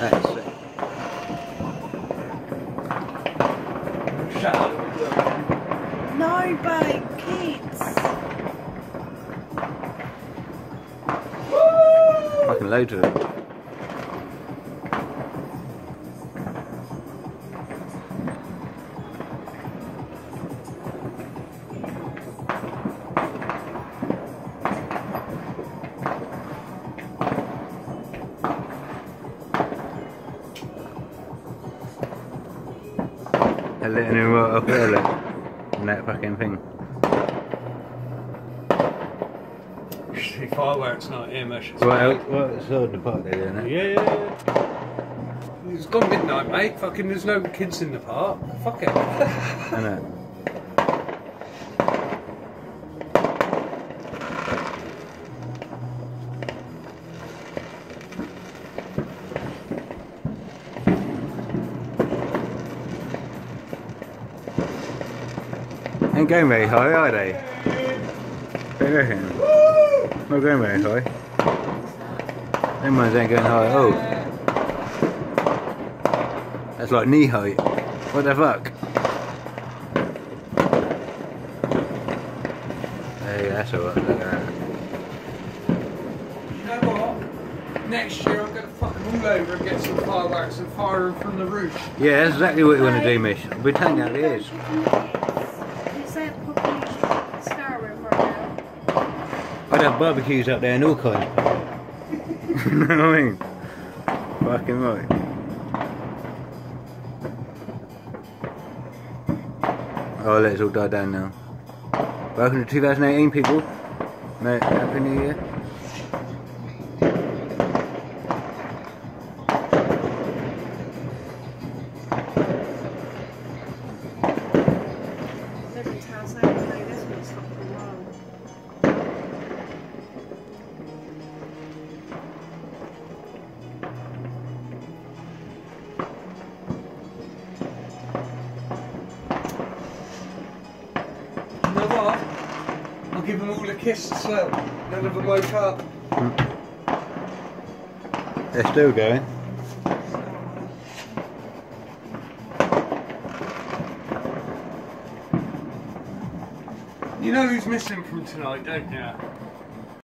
That's sick. Shut up. No, babe, kids. Fucking loads of them. They're letting him right up there, look. And that fucking thing. Fireworks night here, Mesh. What's on the park there, isn't it? Yeah. It's gone midnight, mate. Fucking, there's no kids in the park. Fuck it. I know. Ain't going very high, are they? Don't you reckon? Not going very high. Them ones ain't going high at all. That's like knee height. What the fuck? Hey, that's alright. Look at that. You know what? Next year I'm going to fuck them all over and get some fireworks and fire them from the roof. Yeah, that's exactly what you want to do, Mish. We're telling you how it is. I'd have barbecues up there and all kinds. You know what I mean? Fucking right. Oh, let it all die down now. Welcome to 2018, people. Happy New Year. I'll give them all a kiss as well. None of them woke up. They're still going. You know who's missing from tonight, don't you?